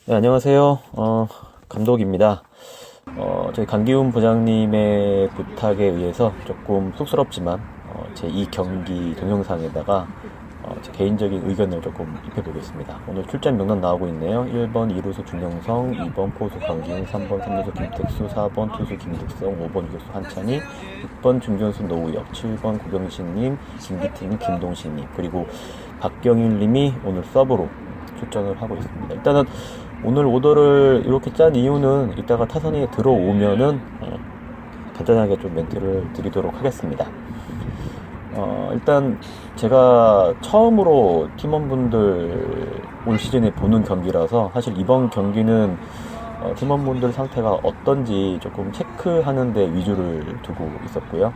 네, 안녕하세요. 감독입니다. 저희 강기훈 부장님의 부탁에 의해서 조금 쑥스럽지만, 제 이 경기 동영상에다가, 제 개인적인 의견을 조금 입혀보겠습니다. 오늘 출전 명단 나오고 있네요. 1번 이루수 준영성, 2번 포수 강기훈, 3번 3루수 김택수, 4번 투수 김득성, 5번 유격수 한찬희, 6번 중견수 노우혁, 7번 고경신님, 김기태님, 김동신님, 그리고 박경일님이 오늘 서브로 출전을 하고 있습니다. 일단은 오늘 오더를 이렇게 짠 이유는 이따가 타선이 들어오면은 간단하게 좀 멘트를 드리도록 하겠습니다. 일단 제가 처음으로 팀원분들 올 시즌에 보는 경기라서 사실 이번 경기는 팀원분들 상태가 어떤지 조금 체크하는 데 위주를 두고 있었고요.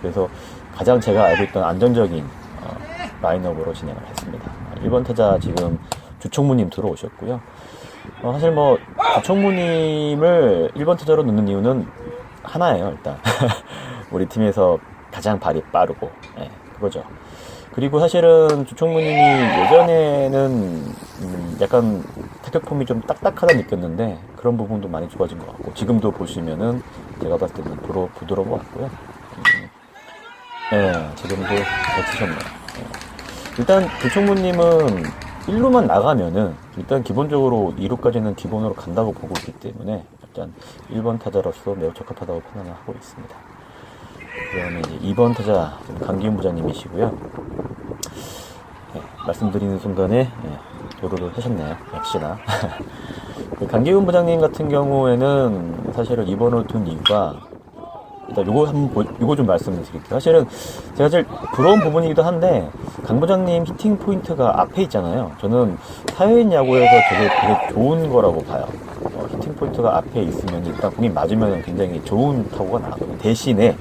그래서 가장 제가 알고 있던 안정적인 라인업으로 진행을 했습니다. 1번 타자 지금 주총무님 들어오셨고요. 사실 뭐 주총무님을 1번 타자로 넣는 이유는 하나예요. 일단 우리 팀에서 가장 발이 빠르고 그거죠. 그리고 사실은 주총무님이 예전에는 약간 타격 폼이 좀 딱딱하다 느꼈는데 그런 부분도 많이 좋아진 것 같고 지금도 보시면은 제가 봤을 때는 부드러운 것 같고요. 지금도 잘 치셨네요. 일단 주총무님은 1루만 나가면은 일단 기본적으로 2루까지는 기본으로 간다고 보고 있기 때문에 일단 1번 타자로서 매우 적합하다고 판단을 하고 있습니다. 그 다음에 이제 2번 타자 강기훈 부장님이시고요. 말씀드리는 순간에 도루를 하셨네요. 역시나. 강기훈 부장님 같은 경우에는 사실은 2번을 둔 이유가 일단 요거 좀 말씀을 드릴게요. 사실은 제가 제일 부러운 부분이기도 한데 강 부장님 히팅 포인트가 앞에 있잖아요. 저는 사회인 야구에서 되게 좋은 거라고 봐요. 히팅 포인트가 앞에 있으면 일단 공이 맞으면 굉장히 좋은 타구가 나거든요. 대신에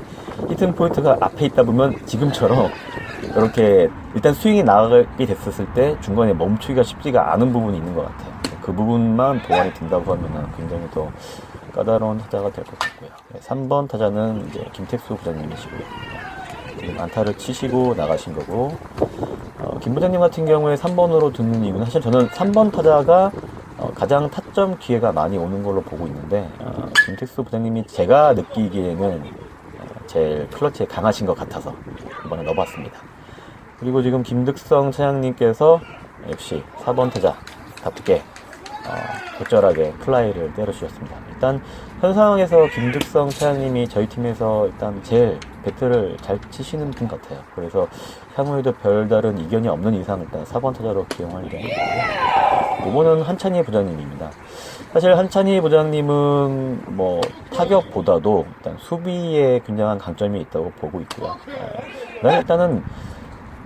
히팅 포인트가 앞에 있다 보면 지금처럼 이렇게 일단 스윙이 나가게 됐었을 때 중간에 멈추기가 쉽지가 않은 부분이 있는 것 같아요. 그 부분만 보완이 된다고 하면 굉장히 더 까다로운 타자가 될 것 같고요. 3번 타자는 이제 김택수 부장님이시고요. 지금 안타를 치시고 나가신 거고, 김 부장님 같은 경우에 3번으로 듣는 이유는 사실 저는 3번 타자가 가장 타점 기회가 많이 오는 걸로 보고 있는데, 김택수 부장님이 제가 느끼기에는 제일 클러치에 강하신 것 같아서 이번에 넣어봤습니다. 그리고 지금 김득성 차장님께서 역시 4번 타자 답게 적절하게 플라이를 때려주셨습니다. 일단 현 상황에서 김득성 차장님이 저희 팀에서 일단 제일 배트를 잘 치시는 분 같아요. 그래서 향후에도 별다른 이견이 없는 이상 일단 4번 타자로 기용할 예정이고요. 5번은 한찬희 부장님입니다. 사실 한찬희 부장님은 뭐 타격보다도 일단 수비에 굉장한 강점이 있다고 보고 있고요. 일단은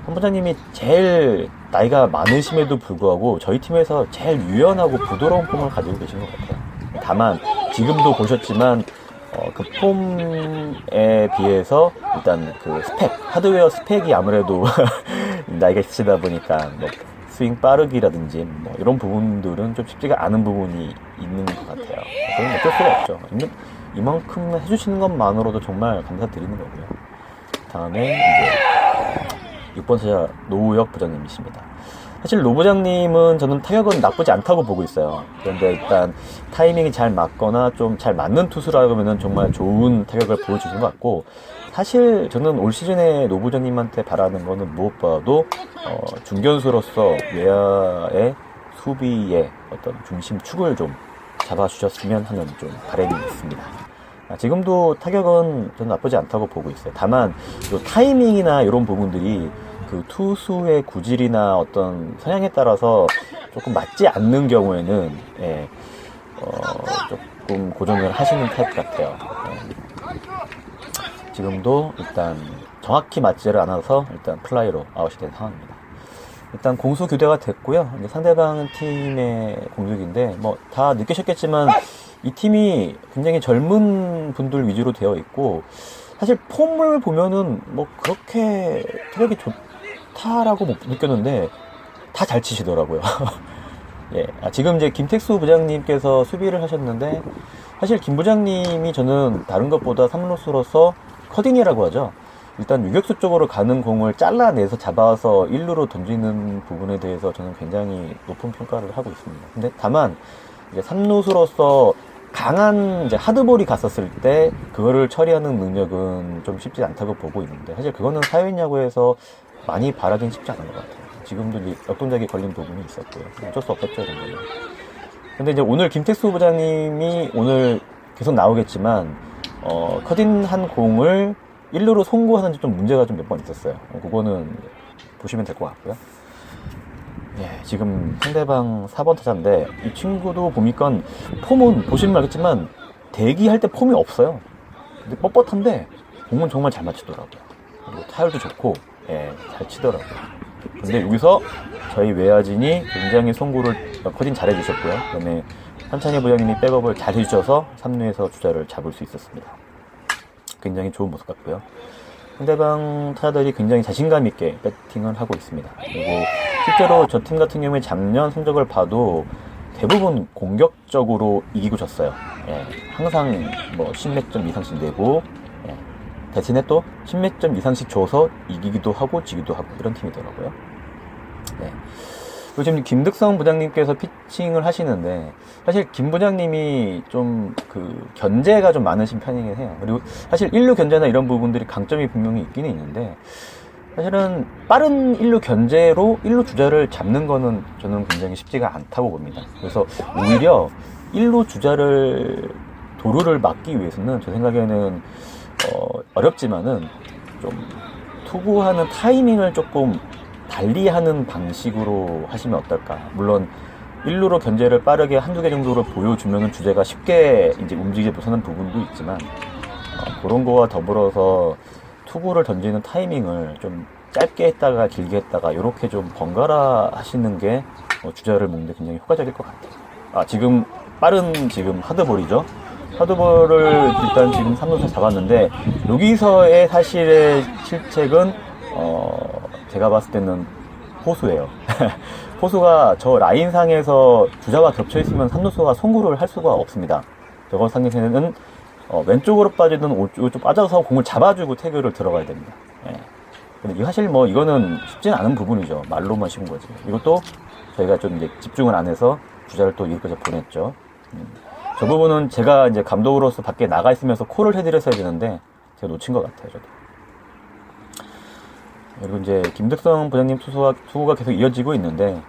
한 부장님이 제일 나이가 많으심에도 불구하고 저희 팀에서 제일 유연하고 부드러운 폼을 가지고 계신 것 같아요. 다만 지금도 보셨지만 그 폼에 비해서 일단 그 스펙, 하드웨어 스펙이 아무래도 나이가 있으시다 보니까 뭐 스윙 빠르기라든지 뭐 이런 부분들은 좀 쉽지가 않은 부분이 있는 것 같아요. 그건 어쩔 수가 없죠. 이만큼 해주시는 것만으로도 정말 감사드리는 거고요. 다음에 이제 6번 타자 노우혁 부장님이십니다. 사실 노 부장님은 저는 타격은 나쁘지 않다고 보고 있어요. 그런데 일단 타이밍이 잘 맞거나 좀 잘 맞는 투수라면 정말 좋은 타격을 보여주신 것 같고, 사실 저는 올 시즌에 노 부장님한테 바라는 거는 무엇보다도 중견수로서 외야의 수비의 어떤 중심축을 좀 잡아주셨으면 하는 좀 바람이 있습니다. 지금도 타격은 저는 나쁘지 않다고 보고 있어요. 다만 요 타이밍이나 이런 부분들이 그 투수의 구질이나 어떤 성향에 따라서 조금 맞지 않는 경우에는 조금 고정을 하시는 타입 같아요. 지금도 일단 정확히 맞지를 않아서 일단 플라이로 아웃이 된 상황입니다. 일단 공수 교대가 됐고요. 이제 상대방 팀의 공격인데 뭐 다 느끼셨겠지만 이 팀이 굉장히 젊은 분들 위주로 되어 있고, 사실 폼을 보면은 뭐 그렇게 타격이 좋다라고 못 느꼈는데 다 잘 치시더라고요. 예, 지금 이제 김택수 부장님께서 수비를 하셨는데, 사실 김 부장님이 저는 다른 것보다 3루수로서 커딩이라고 하죠. 일단 유격수 쪽으로 가는 공을 잘라내서 잡아서 1루로 던지는 부분에 대해서 저는 굉장히 높은 평가를 하고 있습니다. 근데 다만 이제 3루수로서 강한 이제 하드볼이 갔었을 때 그거를 처리하는 능력은 좀 쉽지 않다고 보고 있는데, 사실 그거는 사회인 야구에서 많이 바라긴 쉽지 않은 것 같아요. 지금도 이제 역동작이 걸린 부분이 있었고요. 어쩔 수 없었죠, 이런 거는. 근데 이제 오늘 김택수 부장님이 오늘 계속 나오겠지만, 커딘한 공을 1루로 송구하는데 좀 문제가 좀 몇 번 있었어요. 그거는 보시면 될 것 같고요. 예, 지금 상대방 4번 타자인데 이 친구도 보니까 폼은 보시면 알겠지만 대기할 때 폼이 없어요. 근데 뻣뻣한데 공은 정말 잘 맞추더라고요. 그리고 타율도 좋고, 예, 잘 치더라고요. 근데 여기서 저희 외야진이 굉장히 송구를 커딩 잘 해주셨고요. 그다음에 한찬희 부장님이 백업을 잘 해주셔서 3루에서 주자를 잡을 수 있었습니다. 굉장히 좋은 모습 같고요. 상대방 타자들이 굉장히 자신감 있게 배팅을 하고 있습니다. 그리고 실제로 저 팀 같은 경우에 작년 성적을 봐도 대부분 공격적으로 이기고 졌어요. 예, 항상 뭐 10몇 점 이상씩 내고, 예, 대신에 또 10몇 점 이상씩 줘서 이기기도 하고 지기도 하고 이런 팀이더라고요. 예. 그리고 지금 김득성 부장님께서 피칭을 하시는데, 사실 김 부장님이 좀 그 견제가 좀 많으신 편이긴 해요. 그리고 사실 1루 견제나 이런 부분들이 강점이 분명히 있기는 있는데, 사실은 빠른 1루 견제로 1루 주자를 잡는 거는 저는 굉장히 쉽지가 않다고 봅니다. 그래서 오히려 1루 주자를 도루를 막기 위해서는 제 생각에는 어렵지만은 좀 투구하는 타이밍을 조금 달리하는 방식으로 하시면 어떨까. 물론 1루로 견제를 빠르게 한두 개 정도로 보여주면 주제가 쉽게 이제 움직이지 못하는 부분도 있지만, 그런 거와 더불어서 투구를 던지는 타이밍을 좀 짧게 했다가 길게 했다가 이렇게 좀 번갈아 하시는 게 주자를 먹는데 굉장히 효과적일 것 같아요. 지금 빠른 지금 하드볼이죠. 하드볼을 일단 지금 3루에서 잡았는데, 여기서의 사실의 실책은 제가 봤을 때는 포수예요. 포수가 저 라인상에서 주자와 겹쳐있으면 3루수가 송구를 할 수가 없습니다. 저거 상대에는 왼쪽으로 빠지든 오쪽 빠져서 공을 잡아주고 태그를 들어가야 됩니다. 예. 근데 사실 뭐 이거는 쉽지는 않은 부분이죠. 말로만 쉬운 거지. 이것도 저희가 좀 이제 집중을 안 해서 주자를 또 여기까지 보냈죠. 저 부분은 제가 이제 감독으로서 밖에 나가 있으면서 콜을 해드렸어야 되는데 제가 놓친 것 같아요, 저도. 그리고 이제 김득성 부장님 투구가 계속 이어지고 있는데,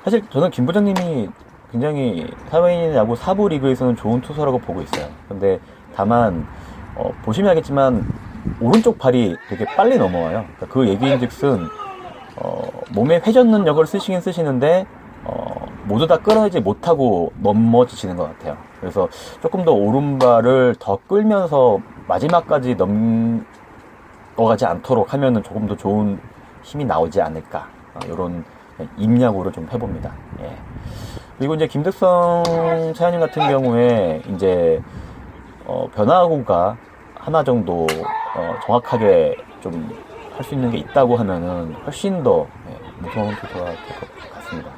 사실 저는 김 부장님이 굉장히 사회인 야구 4부 리그에서는 좋은 투수라고 보고 있어요. 근데 다만 보시면 알겠지만 오른쪽 발이 되게 빨리 넘어와요. 그러니까 그 얘기인즉슨 몸에 회전능력을 쓰시긴 쓰시는데 모두 다 끌어내지 못하고 넘어지시는 것 같아요. 그래서 조금 더 오른발을 더 끌면서 마지막까지 넘어가지 않도록 하면은 조금 더 좋은 힘이 나오지 않을까, 이런 입야구를 좀 해봅니다. 예. 그리고 이제 김득성 차장님 같은 경우에 이제 변화구가 하나 정도 정확하게 좀 할 수 있는 게 있다고 하면은 훨씬 더 무서운 투수가 될 것 같습니다.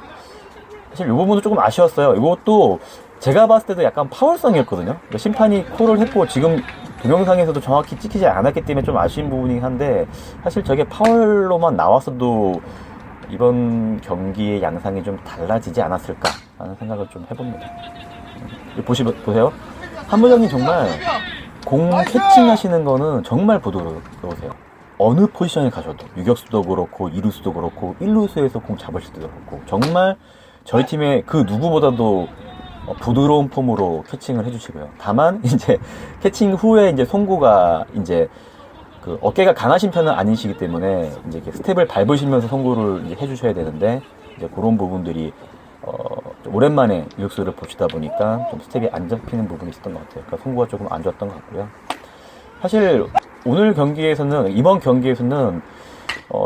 사실 이 부분도 조금 아쉬웠어요. 이것도 제가 봤을 때도 약간 파울성이었거든요. 심판이 콜을 했고 지금 동영상에서도 정확히 찍히지 않았기 때문에 좀 아쉬운 부분이긴 한데, 사실 저게 파울로만 나왔어도 이번 경기의 양상이 좀 달라지지 않았을까 라는 생각을 좀 해봅니다. 보세요. 한 부장님 정말 공 캐칭 하시는 거는 정말 부드러우세요. 어느 포지션에 가셔도, 유격수도 그렇고 2루수도 그렇고 1루수에서 공 잡으실 때도 그렇고, 정말 저희 팀의 그 누구보다도 부드러운 폼으로 캐칭을 해주시고요. 다만 이제 캐칭 후에 이제 송구가 이제 그 어깨가 강하신 편은 아니시기 때문에 이제 이렇게 스텝을 밟으시면서 송구를 이제 해주셔야 되는데, 이제 그런 부분들이 오랜만에 유격수를 보시다 보니까 좀 스텝이 안 잡히는 부분이 있었던 것 같아요. 그러니까 송구가 조금 안 좋았던 것 같고요. 사실 오늘 경기에서는, 이번 경기에서는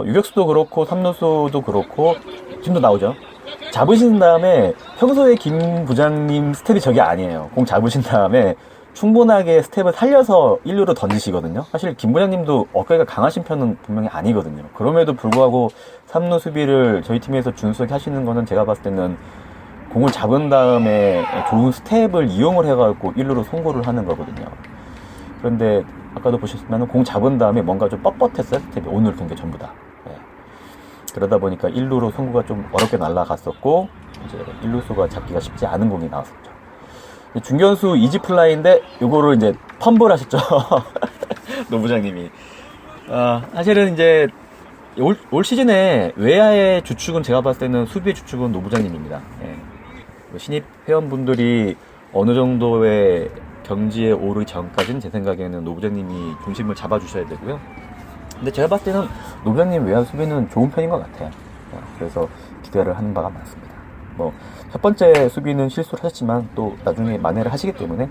유격수도 그렇고 3루수도 그렇고 지금도 나오죠. 잡으신 다음에 평소에 김 부장님 스텝이 저게 아니에요. 공 잡으신 다음에 충분하게 스텝을 살려서 1루로 던지시거든요. 사실 김 부장님도 어깨가 강하신 편은 분명히 아니거든요. 그럼에도 불구하고 3루 수비를 저희 팀에서 준수하게 하시는 거는 제가 봤을 때는 공을 잡은 다음에 좋은 스텝을 이용을 해가지고 1루로 송구를 하는 거거든요. 그런데 아까도 보셨으면 공 잡은 다음에 뭔가 좀 뻣뻣했어요. 스텝이 오늘 경기 전부 다. 예. 그러다 보니까 1루로 송구가 좀 어렵게 날아갔었고 이제 1루수가 잡기가 쉽지 않은 공이 나왔었죠. 중견수 이지플라이인데 요거를 이제 펌블 하셨죠. 노부장님이. 사실은 이제 올 시즌에 외야의 주축은 제가 봤을 때는 수비의 주축은 노부장님입니다. 예. 신입 회원분들이 어느 정도의 경지에 오르기 전까지는 제 생각에는 노부장님이 중심을 잡아주셔야 되고요. 근데 제가 봤을 때는 노부장님 외야 수비는 좋은 편인 것 같아요. 그래서 기대를 하는 바가 많습니다. 뭐 첫 번째 수비는 실수를 하셨지만 또 나중에 만회를 하시기 때문에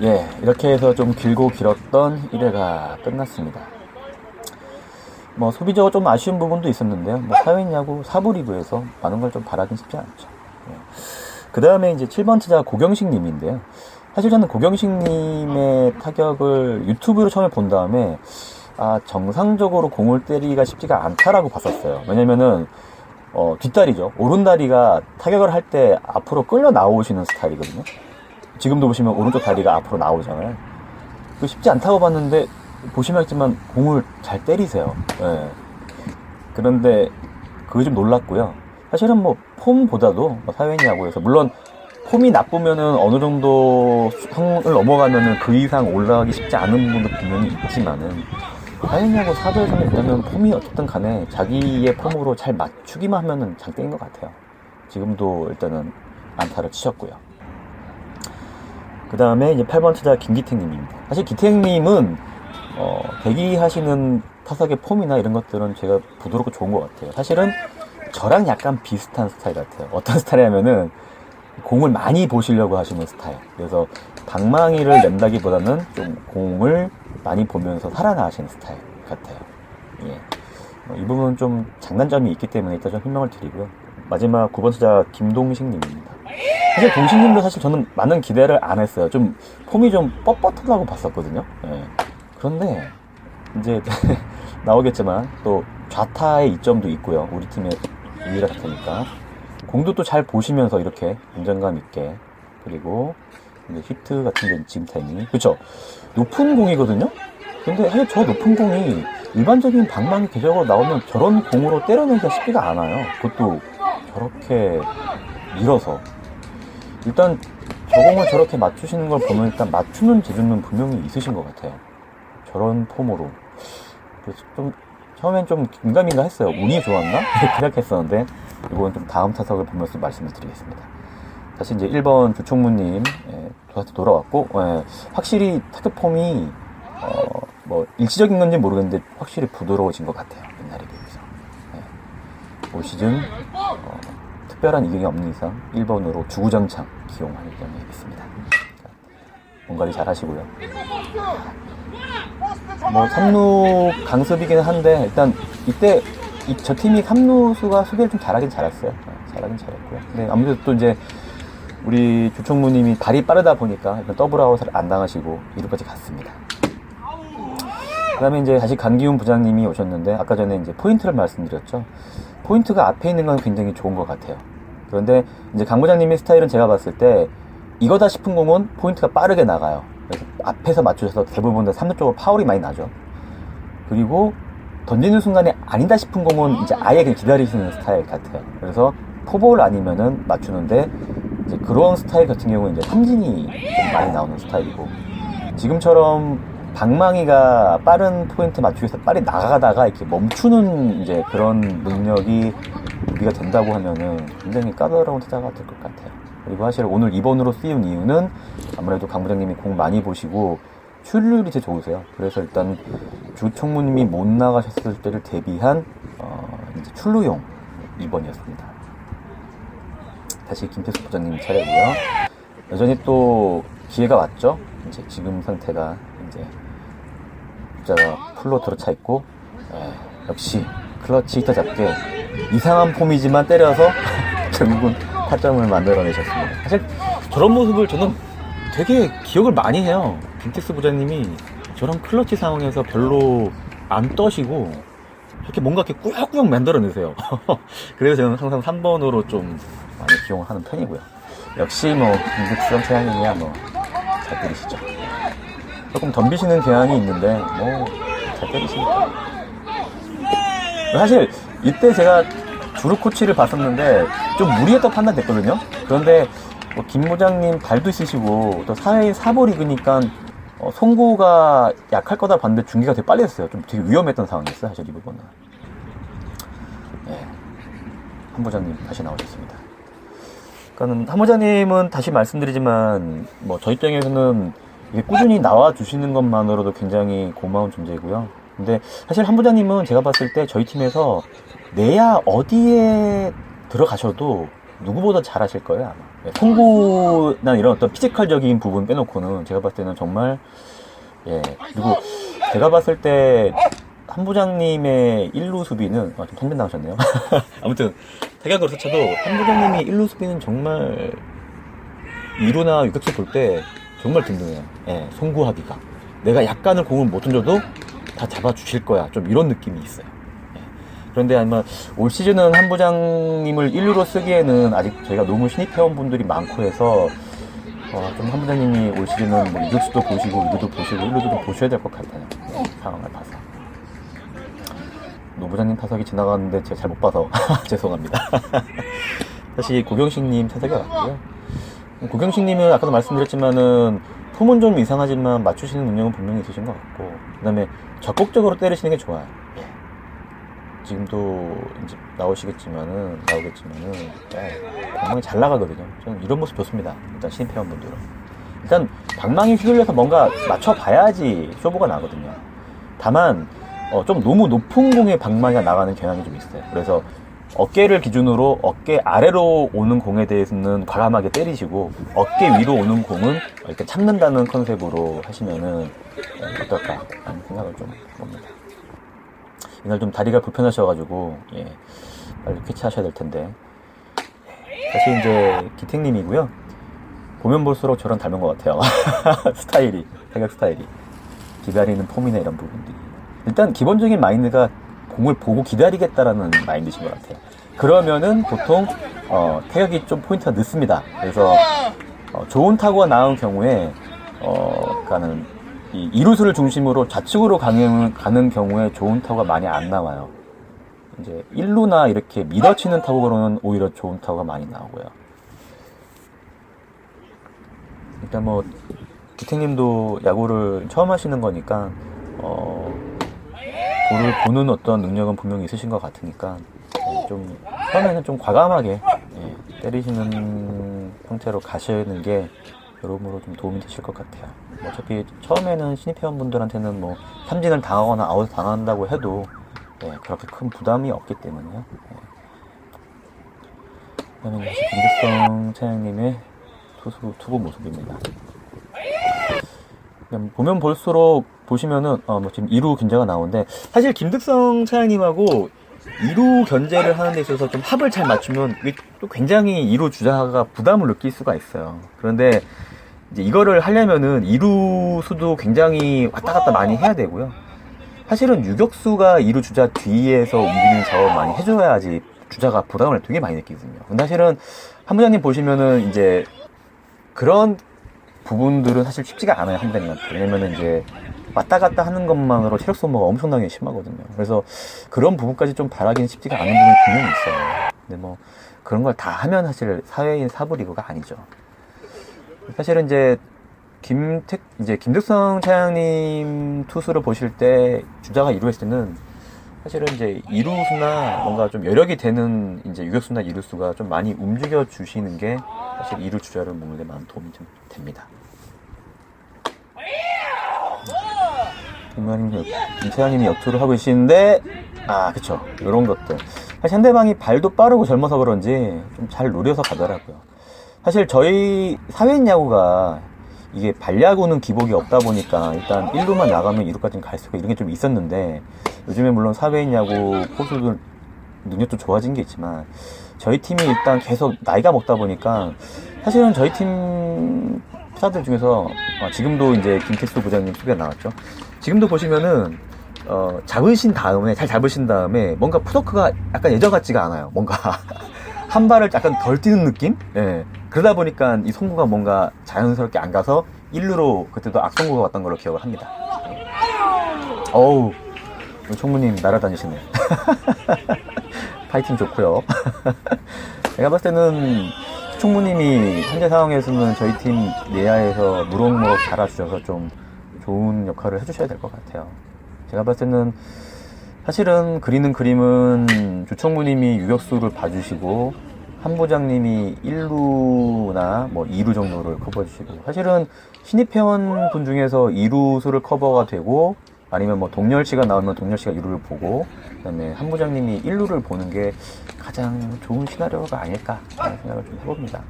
예, 이렇게 해서 좀 길고 길었던 1회가 끝났습니다. 뭐 소비적으로 좀 아쉬운 부분도 있었는데요. 뭐 사회인야구 4부 리그에서 많은 걸 좀 바라긴 쉽지 않죠. 예. 그 다음에 이제 7번 타자 고경식 님인데요. 사실 저는 고경식 님의 타격을 유튜브로 처음에 본 다음에 정상적으로 공을 때리기가 쉽지가 않다라고 봤었어요. 왜냐면은 뒷다리죠. 오른다리가 타격을 할 때 앞으로 끌려 나오시는 스타일이거든요. 지금도 보시면 오른쪽 다리가 앞으로 나오잖아요. 그 쉽지 않다고 봤는데 보시면 알지만 공을 잘 때리세요. 예. 그런데 그게 좀 놀랐고요. 사실은 뭐 폼보다도 사회인 야구에서 물론 폼이 나쁘면은 어느 정도 선을 넘어가면은 그 이상 올라가기 쉽지 않은 부분도 분명히 있지만은 사회인 야구 4조에서는 일단은 폼이 어쨌든 간에 자기의 폼으로 잘 맞추기만 하면은 장땡인 것 같아요. 지금도 일단은 안타를 치셨고요. 그 다음에 이제 8번 타자 김기택님입니다. 사실 기택님은 대기하시는 타석의 폼이나 이런 것들은 제가 부드럽고 좋은 것 같아요. 사실은 저랑 약간 비슷한 스타일 같아요. 어떤 스타일이냐면은 공을 많이 보시려고 하시는 스타일. 그래서 방망이를 낸다기보다는 좀 공을 많이 보면서 살아나시는 스타일 같아요. 예. 이 부분은 좀 장단점이 있기 때문에 일단 좀 설명을 드리고요. 마지막 9번 타자 김동식님입니다. 사실 동식님도 사실 저는 많은 기대를 안 했어요. 좀 폼이 좀 뻣뻣하다고 봤었거든요. 예. 그런데 이제 나오겠지만 또 좌타의 이점도 있고요. 우리 팀의 유일한 좌타니까 공도 또 잘 보시면서 이렇게 안정감 있게, 그리고 이제 히트 같은 게 지금 타이밍이 그쵸? 높은 공이거든요. 근데 사실 저 높은 공이 일반적인 방망이 궤적으로 나오면 저런 공으로 때려내기가 쉽지가 않아요. 그것도 저렇게 밀어서. 일단 저 공을 저렇게 맞추시는 걸 보면 일단 맞추는 재주는 분명히 있으신 것 같아요. 저런 폼으로. 그래서 좀 처음엔 좀 긴가민가 했어요. 운이 좋았나? 이렇게 생각했었는데 이건 좀 다음 타석을 보면서 말씀을 드리겠습니다. 다시 이제 1번 주총무님 저한테 돌아왔고, 확실히 타격 폼이 뭐 일시적인 건지 모르겠는데 확실히 부드러워진 것 같아요. 옛날에 비해서. 올 시즌 특별한 이경이 없는 이상 1번으로 주구장창 기용할 예정이 있습니다. 몸 관리 잘 하시고요. 뭐 3루 강습이긴 한데 일단 이때 저 팀이 3루수가 수비를 좀 잘하긴 잘했어요. 잘하긴 잘했고요. 근데 아무래도 또 이제 우리 주총무님이 발이 빠르다 보니까 일단 더블아웃을 안 당하시고 2루까지 갔습니다. 그 다음에 이제 다시 강기훈 부장님이 오셨는데 아까 전에 이제 포인트를 말씀드렸죠. 포인트가 앞에 있는 건 굉장히 좋은 것 같아요. 그런데 이제 강 부장님의 스타일은 제가 봤을 때 이거다 싶은 공은 포인트가 빠르게 나가요. 그래서 앞에서 맞추셔서 대부분 다 3루 쪽으로 파울이 많이 나죠. 그리고 던지는 순간에 아니다 싶은 공은 이제 아예 그냥 기다리시는 스타일 같아요. 그래서 포볼 아니면은 맞추는데 이제 그런 스타일 같은 경우는 이제 삼진이 좀 많이 나오는 스타일이고, 지금처럼 방망이가 빠른 포인트 맞추기 위해서 빨리 나가다가 이렇게 멈추는 이제 그런 능력이 우리가 된다고 하면은 굉장히 까다로운 타자가 될 것 같아요. 그리고 사실 오늘 2번으로 쓰인 이유는 아무래도 강 부장님이 공 많이 보시고 출루율이 되게 좋으세요. 그래서 일단 주총무님이 못 나가셨을 때를 대비한 이제 출루용 2번이었습니다. 다시 김태수 부장님 차례고요. 여전히 또 기회가 왔죠. 이제 지금 상태가 이제 숫자가 풀로 들어차 있고, 역시 클러치 히터 잡게 이상한 폼이지만 때려서 결국은 타점을 만들어내셨습니다. 사실 저런 모습을 저는 되게 기억을 많이 해요. 김태수 부장님이 저런 클러치 상황에서 별로 안 떠시고 이렇게 뭔가 이렇게 꾸역꾸역 만들어내세요. 그래서 저는 항상 3번으로 좀 많이 기용을 하는 편이고요. 역시 뭐 김국수형 태양이야 뭐 잘 들으시죠. 조금 덤비시는 경향이 있는데 뭐 잘 때리시니까. 사실 이때 제가 주루 코치를 봤었는데 좀 무리했다고 판단됐거든요. 그런데 뭐 김 부장님 발도 있으시고 또 사회인 4부 리그니까 송구가 약할 거다 봤는데 중계가 되게 빨리 했어요. 좀 되게 위험했던 상황이었어요, 사실 이 부분은. 네. 한 부장님 다시 나오셨습니다. 그러니까 한 부장님은 다시 말씀드리지만 뭐 저희 입장에서는 이게 꾸준히 나와 주시는 것만으로도 굉장히 고마운 존재고요. 근데 사실 한 부장님은 제가 봤을 때 저희 팀에서 내야 어디에 들어가셔도 누구보다 잘하실 거예요, 아마. 송구나 이런 어떤 피지컬적인 부분 빼놓고는 제가 봤을 때는 정말, 예. 그리고 제가 봤을 때 한 부장님의 1루 수비는, 좀 선배 나오셨네요. 아무튼, 타격으로 쳐도 한 부장님이 1루 수비는 정말 2루나 유격수 볼 때 정말 든든해요. 예, 송구하기가. 내가 약간을 공을 못 던져도 다 잡아주실 거야. 좀 이런 느낌이 있어요. 그런데 아마 올 시즌은 한 부장님을 1루로 쓰기에는 아직 저희가 너무 신입 회원분들이 많고 해서 좀 한 부장님이 올 시즌은 뭐 유격수도 보시고 2루도 보시고 1루도 좀 보셔야 될 것 같아요. 네, 상황을 봐서. 노 부장님 타석이 지나갔는데 제가 잘 못 봐서 죄송합니다. 다시 고경식님 타석이 왔고요. 고경식님은 아까도 말씀드렸지만은 폼은 좀 이상하지만 맞추시는 능력은 분명히 있으신 것 같고, 그 다음에 적극적으로 때리시는 게 좋아요. 지금도 이제 나오겠지만은 방망이 잘 나가거든요. 저는 이런 모습 좋습니다. 일단 신입 회원분들은 일단 방망이 휘둘려서 뭔가 맞춰봐야지 쇼부가 나거든요. 다만 좀 너무 높은 공에 방망이가 나가는 경향이 좀 있어요. 그래서 어깨를 기준으로 어깨 아래로 오는 공에 대해서는 과감하게 때리시고 어깨 위로 오는 공은 이렇게 참는다는 컨셉으로 하시면은 어떨까 하는 생각을 좀 봅니다. 이날 좀 다리가 불편하셔가지고 빨리 쾌차하셔야 될 텐데. 사실 이제 기택님이고요. 보면 볼수록 저랑 닮은 것 같아요. 스타일이, 타격 스타일이, 기다리는 폼이나 이런 부분들이. 일단 기본적인 마인드가 공을 보고 기다리겠다라는 마인드신 것 같아요. 그러면은 보통 타격이 좀 포인트가 늦습니다. 그래서 좋은 타구가 나온 경우에 그러니까는 이 이루수를 중심으로 좌측으로 가는 경우에 좋은 타구가 많이 안 나와요. 이제 1루나 이렇게 밀어치는 타구로는 오히려 좋은 타구가 많이 나오고요. 일단 뭐 기택님도 야구를 처음 하시는 거니까 볼을 보는 어떤 능력은 분명히 있으신 것 같으니까 좀 처음에는 좀 과감하게 때리시는 형태로 가시는 게 여러모로 좀 도움이 되실 것 같아요. 어차피 처음에는 신입 회원분들한테는 뭐 삼진을 당하거나 아웃을 당한다고 해도 그렇게 큰 부담이 없기 때문에요. 그다음에 김득성 차장님의 투구 모습입니다. 보면 볼수록 보시면은 뭐 지금 2루 견제가 나오는데, 사실 김득성 차장님하고 2루 견제를 하는 데 있어서 좀 합을 잘 맞추면 또 굉장히 2루 주자가 부담을 느낄 수가 있어요. 그런데 이제 이거를 하려면은 2루 수도 굉장히 왔다 갔다 많이 해야 되고요. 사실은 유격수가 2루 주자 뒤에서 움직이는 작업을 많이 해줘야지 주자가 부담을 되게 많이 느끼거든요. 근데 사실은 한 부장님 보시면은 이제 그런 부분들은 사실 쉽지가 않아요, 한 부장님한테. 왜냐면은 이제 왔다 갔다 하는 것만으로 체력 소모가 엄청나게 심하거든요. 그래서 그런 부분까지 좀 바라기는 쉽지가 않은 부분이 분명히 있어요. 근데 뭐 그런 걸 다 하면 사실 사회인 사부 리그가 아니죠. 사실은 이제 김득성 차장님 투수를 보실 때 주자가 2루 했을 때는 사실은 이제 2루수나 뭔가 좀 여력이 되는 이제 유격수나 2루수가 좀 많이 움직여 주시는 게 사실 2루 주자를 먹는 데 많은 도움이 좀 됩니다. 김차장님이 역투를 하고 계시는데, 그쵸. 이런 것들. 사실 상대방이 발도 빠르고 젊어서 그런지 좀 잘 노려서 가더라고요. 사실 저희 사회인 야구가 이게 발야구는 기복이 없다 보니까 일단 1루만 나가면 2루까지는 갈 수가 이런 게 좀 있었는데, 요즘에 물론 사회인 야구 포수들 능력도 좋아진 게 있지만 저희 팀이 일단 계속 나이가 먹다 보니까 사실은 저희 팀 타자들 중에서 지금도 이제 김태수 부장님 소개가 나왔죠. 지금도 보시면은 잘 잡으신 다음에 뭔가 푸더크가 약간 예전 같지가 않아요. 뭔가 한 발을 약간 덜 뛰는 느낌? 그러다 보니까 이 송구가 뭔가 자연스럽게 안 가서 1루로 그때도 악성구가 왔던 걸로 기억을 합니다. 어우, 총무님 날아다니시네. 파이팅 좋고요. 제가 봤을 때는 총무님이 현재 상황에서는 저희 팀 내야에서 무럭무럭 자라주셔서 좀 좋은 역할을 해주셔야 될 것 같아요. 제가 봤을 때는 사실은 그리는 그림은 주총무님이 유격수를 봐주시고 한 부장님이 1루나 뭐 2루 정도를 커버해주시고, 사실은 신입 회원분 중에서 2루수를 커버가 되고 아니면 뭐 동렬씨가 나오면 동렬씨가 2루를 보고 그 다음에 한 부장님이 1루를 보는 게 가장 좋은 시나리오가 아닐까 하는 생각을 좀 해봅니다.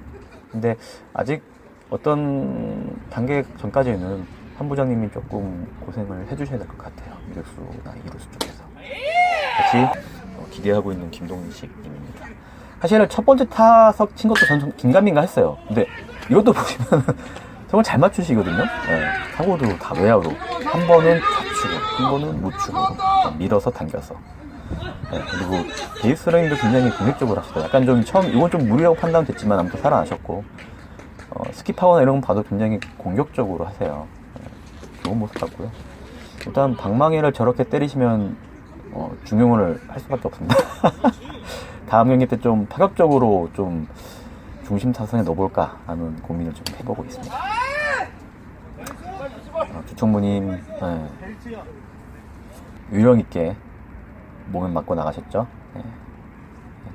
근데 아직 어떤 단계 전까지는 한 부장님이 조금 고생을 해주셔야 될 것 같아요. 유격수나 2루수 쪽에서. 같이 기대하고 있는 김동식 님입니다. 사실 첫 번째 타석 친 것도 전 긴가민가 했어요. 근데 이것도 보시면 정말 잘 맞추시거든요. 네, 타고도 다 외야로. 한 번은 좌측으로, 한 번은 우측으로 밀어서 당겨서. 네, 그리고 베이스 라인도 굉장히 공격적으로 하시더라고요. 약간 좀 처음 이건 좀 무리라고 판단됐지만 아무튼 살아나셨고, 스킵 파워나 이런 거 봐도 굉장히 공격적으로 하세요. 네, 좋은 모습 같고요. 일단 방망이를 저렇게 때리시면 중용을 할 수밖에 없습니다. 다음 경기 때 좀 파격적으로 좀 중심 타선에 넣어볼까 하는 고민을 좀 해보고 있습니다. 주총무님 유령 있게 몸을 맞고 나가셨죠. 네.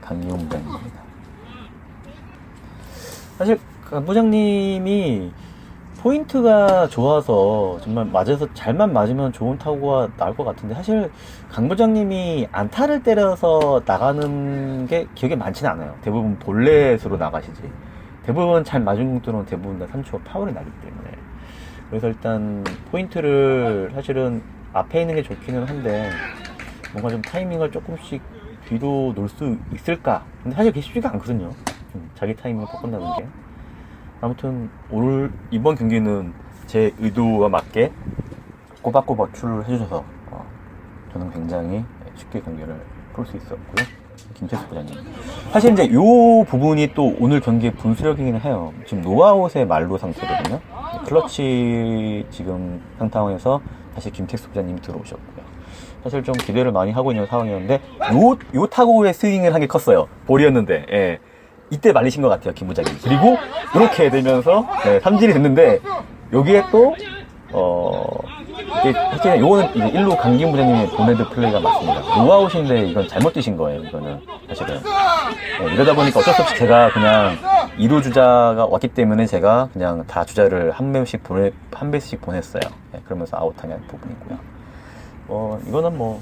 강기훈 부장님입니다. 사실 강 부장님이 포인트가 좋아서 정말 맞아서 잘만 맞으면 좋은 타구가 나올 것 같은데, 사실 강 부장님이 안타를 때려서 나가는 게 기억에 많지는 않아요. 대부분 볼넷으로 나가시지. 대부분 잘 맞은 공들은 대부분 다 3초 파울이 나기 때문에. 그래서 일단 포인트를 사실은 앞에 있는 게 좋기는 한데 뭔가 좀 타이밍을 조금씩 뒤로 놓을 수 있을까? 근데 사실 그게 쉽지가 않거든요. 자기 타이밍을 바꾼다는 게. 아무튼 이번 경기는 제 의도와 맞게 꼬박꼬박 출루를 해주셔서 저는 굉장히 쉽게 경기를 풀 수 있었고요. 김태수 부장님. 사실 이제 요 부분이 또 오늘 경기의 분수령이기는 해요. 지금 노아웃의 말로 상태거든요. 클러치 지금 상황에서 다시 김태수 부장님이 들어오셨고요. 사실 좀 기대를 많이 하고 있는 상황이었는데 요 타구의 스윙을 한 게 컸어요. 볼이었는데. 예. 이때 말리신 것 같아요, 김 부장님. 그리고 이렇게 되면서 삼진이 됐는데 여기에 또 이게 사실 요거는 이제 1루 강기훈 부장님의 보내드 플레이가 맞습니다. 노아웃인데 이건 잘못 뛰신 거예요, 이거는 사실은. 이러다 보니까 어쩔 수 없이 제가 그냥 2루 주자가 왔기 때문에 제가 그냥 다 주자를 한 배씩 보냈어요. 그러면서 아웃하는 부분이고요. 이거는 뭐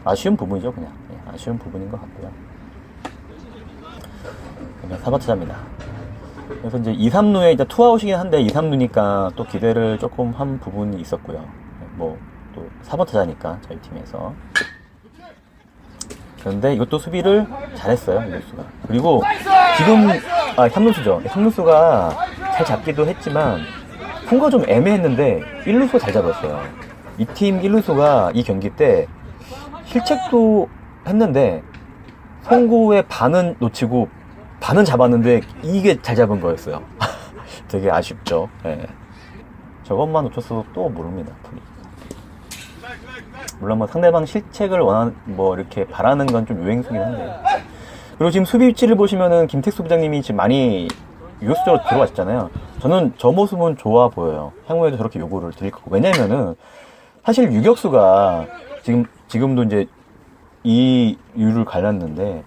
아쉬운 부분이죠, 그냥. 아쉬운 부분인 것 같고요. 그냥 4번 타자입니다. 그래서 이제 2, 3루에 이제 투아웃이긴 한데 2, 3루니까 또 기대를 조금 한 부분이 있었고요. 뭐 또 4번 타자니까 저희 팀에서. 그런데 이것도 수비를 잘했어요, 이루수가. 그리고 지금 3루수죠. 3루수가 잘 잡기도 했지만 풍가 좀 애매했는데 1루수가 잘 잡았어요. 이 팀 1루수가 이 경기 때 실책도 했는데 송구의 반은 놓치고 반은 잡았는데 이게 잘 잡은 거였어요. 되게 아쉽죠. 네. 저것만 놓쳤어도 또 모릅니다, 풀이. 물론 뭐 상대방 실책을 이렇게 바라는 건 좀 유행성이긴 한데. 그리고 지금 수비 위치를 보시면은 김택수 부장님이 지금 많이 유격수 쪽으로 들어가셨잖아요. 저는 저 모습은 좋아 보여요. 향후에도 저렇게 요구를 드릴 거고. 왜냐면은 사실 유격수가 지금도 이제 이 유를 갈랐는데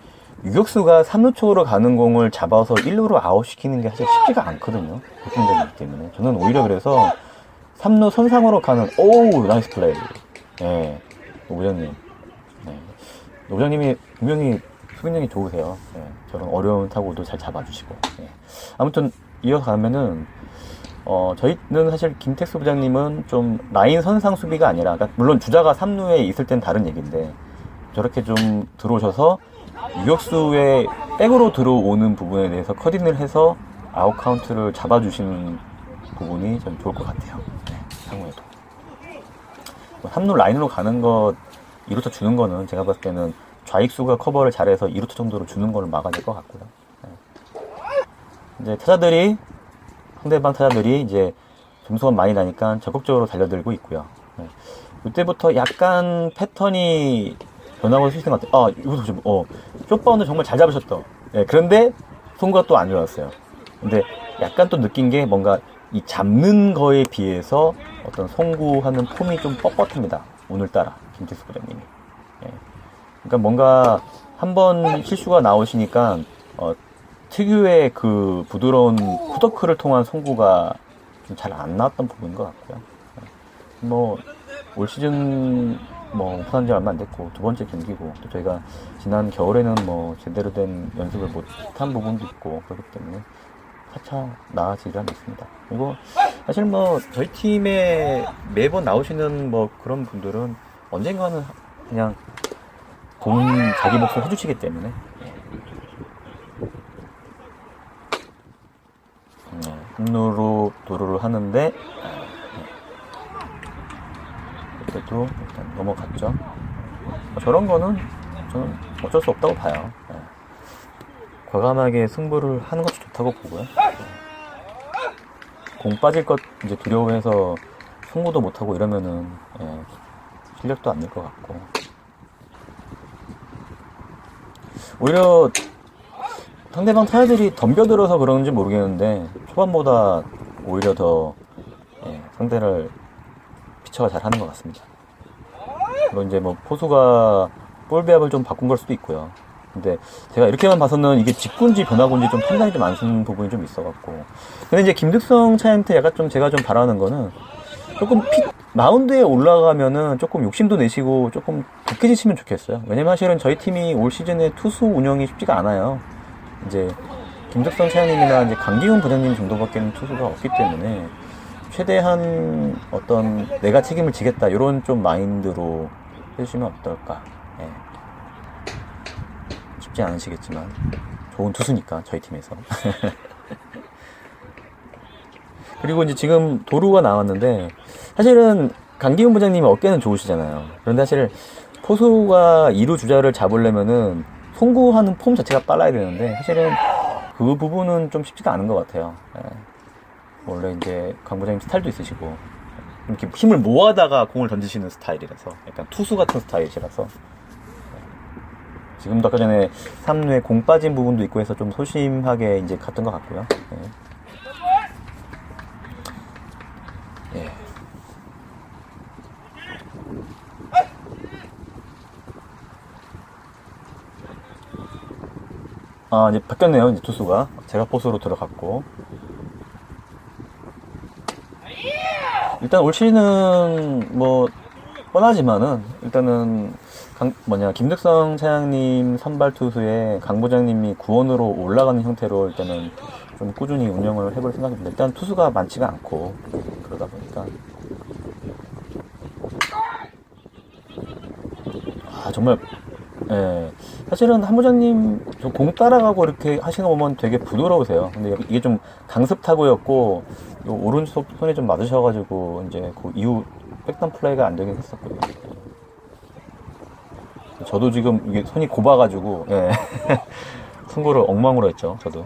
유격수가 3루 쪽으로 가는 공을 잡아서 1루로 아웃시키는 게 사실 쉽지가 않거든요. 보통적이기 때문에. 저는 오히려 그래서 3루 선상으로 가는, 오우, 나이스 플레이. 예, 노부장님. 네. 노부장님이 분명히 수비력이 좋으세요. 예, 저런 어려운 타구도 잘 잡아주시고. 예. 아무튼, 이어서 가면은, 저희는 사실 김택수 부장님은 좀 라인 선상 수비가 아니라, 그러니까 물론 주자가 3루에 있을 땐 다른 얘기인데, 저렇게 좀 들어오셔서 유격수의 백으로 들어오는 부분에 대해서 커딩을 해서 아웃 카운트를 잡아주시는 부분이 전 좋을 것 같아요. 네, 향후에도. 3루 라인으로 가는 것, 2루타 주는 거는 제가 봤을 때는 좌익수가 커버를 잘해서 2루타 정도로 주는 거를 막아야 될 것 같고요. 네. 이제 상대방 타자들이 이제 점수가 많이 나니까 적극적으로 달려들고 있고요. 예. 이때부터 약간 패턴이 변하고 있는 것 같아요. 이거 좀, 숏바운드 정말 잘 잡으셨다. 예, 그런데 송구가 또 안 좋았어요. 근데 약간 또 느낀 게 뭔가 이 잡는 거에 비해서 어떤 송구하는 폼이 좀 뻣뻣합니다. 오늘따라 김태수 부장님이. 예. 그러니까 뭔가 한번 실수가 나오시니까 특유의 그 부드러운 푸더크를 통한 송구가 좀 잘 안 나왔던 부분인 것 같고요. 뭐 올 시즌 뭐 오픈한 지 얼마 안 됐고 두 번째 경기고 또 저희가 지난 겨울에는 뭐 제대로 된 연습을 못한 부분도 있고 그렇기 때문에 차차 나아지지 않습니다. 그리고 사실 뭐 저희 팀에 매번 나오시는 뭐 그런 분들은 언젠가는 그냥 자기 몫을 해주시기 때문에 홈루로 도루를 하는데 그래도 일단 넘어갔죠. 저런 거는 저는 어쩔 수 없다고 봐요. 과감하게 승부를 하는 것도 좋다고 보고요. 공 빠질 것 이제 두려워해서 승부도 못하고 이러면은 실력도 안 늘 것 같고 오히려 상대방 타자들이 덤벼들어서 그런지 모르겠는데 초반보다 오히려 더 상대를 피처가 잘 하는 것 같습니다. 물론 이제 뭐 포수가 볼 배합을 좀 바꾼 걸 수도 있고요. 근데 제가 이렇게만 봐서는 이게 직구인지 변화구인지 좀 판단이 좀 안 쓰는 부분이 좀 있어갖고. 근데 이제 김득성 차한테 약간 좀 제가 좀 바라는 거는 조금 마운드에 올라가면은 조금 욕심도 내시고 조금 독해지시면 좋겠어요. 왜냐면 사실은 저희 팀이 올 시즌에 투수 운영이 쉽지가 않아요. 이제 김득성 차장님이나 이제 강기훈 부장님 정도밖에는 투수가 없기 때문에 최대한 어떤 내가 책임을 지겠다 이런 좀 마인드로 해주시면 어떨까. 쉽지 않으시겠지만 좋은 투수니까 저희 팀에서. 그리고 이제 지금 도루가 나왔는데 사실은 강기훈 부장님이 어깨는 좋으시잖아요. 그런데 사실 포수가 2루 주자를 잡으려면은 송구하는 폼 자체가 빨라야 되는데 사실은 그 부분은 좀 쉽지가 않은 것 같아요. 원래 이제 강 부장님 스타일도 있으시고 이렇게 힘을 모아다가 공을 던지시는 스타일이라서 약간 투수 같은 스타일이라서 지금도 아까 전에 3루에 공 빠진 부분도 있고 해서 좀 소심하게 이제 갔던 것 같고요. 이제 바뀌었네요. 이제 투수가 제가 포수로 들어갔고 일단 올 시즌은 뭐 뻔하지만은 일단은 김득성 차장님 선발 투수에 강 부장님이 구원으로 올라가는 형태로 일단은 좀 꾸준히 운영을 해볼 생각입니다. 일단 투수가 많지가 않고 그러다 보니까 정말 사실은 한 부장님 저 공 따라가고 이렇게 하시는 거 보면 되게 부드러우세요. 근데 이게 좀 강습 타구였고 오른쪽 손에 좀 맞으셔가지고 이제 그 이후 백단 플레이가 안 되긴 했었거든요. 저도 지금 이게 손이 곱아가지고 승부를 엉망으로 했죠. 저도.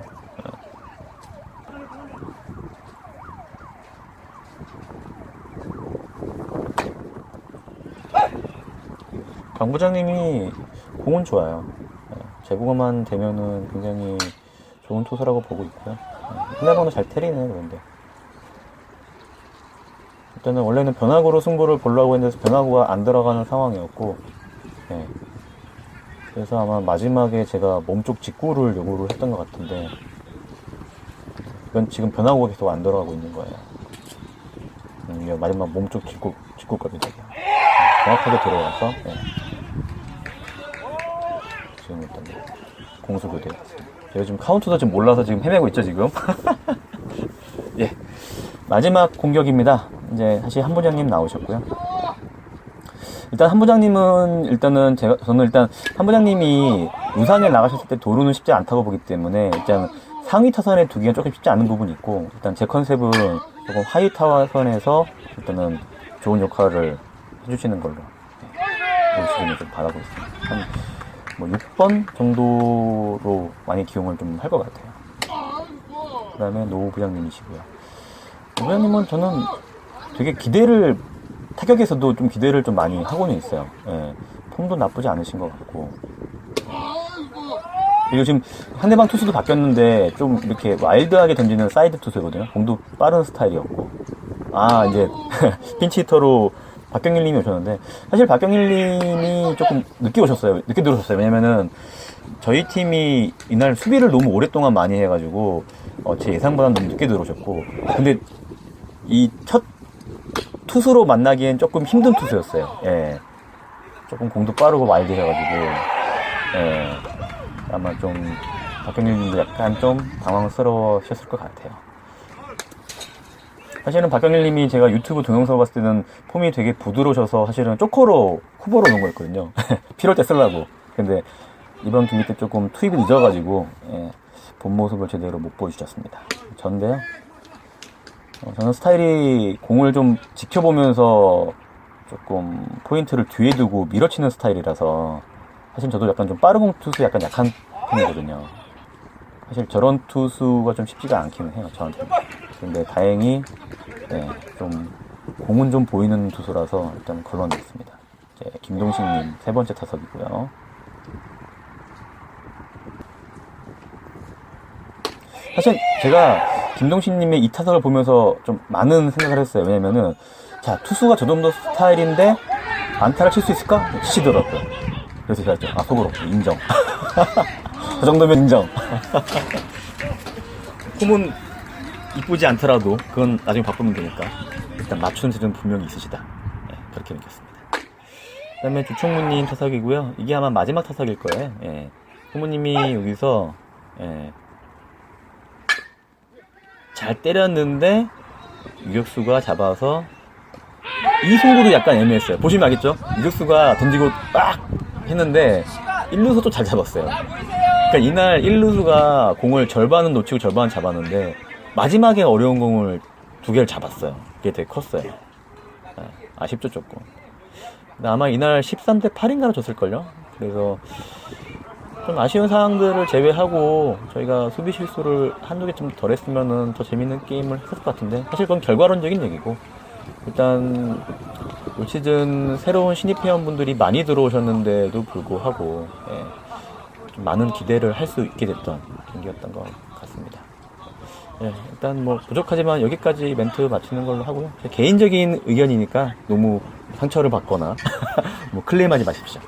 강 부장님이 공은 좋아요. 제구가만 되면은 굉장히 좋은 투수라고 보고 있고요. 끝내보는 잘 때리네요. 그런데 일단은 원래는 변화구로 승부를 보려고 했는데 변화구가 안 들어가는 상황이었고 그래서 아마 마지막에 제가 몸쪽 직구를 요구를 했던 것 같은데 이건 지금 변화구가 계속 안 들어가고 있는 거예요. 이게 마지막 몸쪽 직구거든요. 정확하게 들어와서 지금 일단 공수 교대. 제가 지금 카운트도 좀 몰라서 지금 헤매고 있죠 지금. 마지막 공격입니다. 이제 다시 한 부장님 나오셨고요. 일단 한 부장님은 저는 일단 한 부장님이 우상에 나가셨을 때 도루는 쉽지 않다고 보기 때문에 일단 상위 타선에 두기가 조금 쉽지 않은 부분이 있고 일단 제 컨셉은 조금 하위 타선에서 일단은 좋은 역할을 해주시는 걸로 올 시즌을 좀 바라고 있습니다. 한 뭐 6번 정도로 많이 기용을 좀 할 것 같아요. 그 다음에 노 부장님이시고요. 부장님은 저는 되게 기대를, 타격에서도 좀 기대를 좀 많이 하고는 있어요. 예. 폼도 나쁘지 않으신 것 같고. 그리고 지금 상대방 투수도 바뀌었는데 좀 이렇게 와일드하게 던지는 사이드 투수거든요. 공도 빠른 스타일이었고. 아, 이제 핀치히터로 박경일 님이 오셨는데, 사실 박경일 님이 조금 늦게 오셨어요. 늦게 들어오셨어요. 왜냐면은 저희 팀이 이날 수비를 너무 오랫동안 많이 해가지고 제 예상보다는 너무 늦게 들어오셨고, 근데 이 첫 투수로 만나기엔 조금 힘든 투수였어요. 예. 조금 공도 빠르고 와일드해가지고, 예. 아마 좀 박경일 님도 약간 좀 당황스러우셨을 것 같아요. 사실은 박경일 님이 제가 유튜브 동영상 봤을 때는 폼이 되게 부드러우셔서 사실은 쪼커로 후보로 놓은 거였거든요. 필요할 때 쓰려고. 근데 이번 경기 때 조금 투입이 늦어가지고, 예, 본 모습을 제대로 못 보여주셨습니다. 전데요. 저는 스타일이 공을 좀 지켜보면서 조금 포인트를 뒤에 두고 밀어치는 스타일이라서, 사실 저도 약간 좀 빠른 공 투수 약간 약한 편이거든요. 사실 저런 투수가 좀 쉽지가 않기는 해요, 저한테는. 근데 다행히, 네, 좀 공은 좀 보이는 투수라서 일단 걸러냈습니다. 이제 김동식님 3번째 타석이고요. 사실 제가 김동식님의 이 타석을 보면서 좀 많은 생각을 했어요. 왜냐면은, 자, 투수가 저 정도 스타일인데 안타를 칠 수 있을까? 치시더라고요. 그래서 제가 좀, 속으로 인정. 저 정도면 인정. 폼은 이쁘지 않더라도 그건 나중에 바꾸면 되니까 일단 맞추는 재주는 분명히 있으시다. 네, 그렇게 느꼈습니다. 그 다음에 주총무님 타석이고요. 이게 아마 마지막 타석일 거예요. 예. 부모님이 여기서, 예, 잘 때렸는데 유격수가 잡아서, 이 송구도 약간 애매했어요. 보시면 알겠죠? 유격수가 던지고 빡 했는데 1루수도 잘 잡았어요. 그러니까 이날 1루수가 공을 절반은 놓치고 절반은 잡았는데 마지막에 어려운 공을 2개를 잡았어요. 그게 되게 컸어요. 네, 아쉽죠, 조금. 근데 아마 이날 13대 8인가로 졌을걸요? 그래서 좀 아쉬운 상황들을 제외하고 저희가 수비 실수를 한두 개 좀 덜 했으면은 더 재밌는 게임을 했을 것 같은데, 사실 그건 결과론적인 얘기고, 일단 올 시즌 새로운 신입 회원분들이 많이 들어오셨는데도 불구하고, 예, 좀 많은 기대를 할 수 있게 됐던 경기였던 것 같습니다. 예, 일단 뭐 부족하지만 여기까지 멘트 마치는 걸로 하고요. 제 개인적인 의견이니까 너무 상처를 받거나 뭐 클레임하지 마십시오.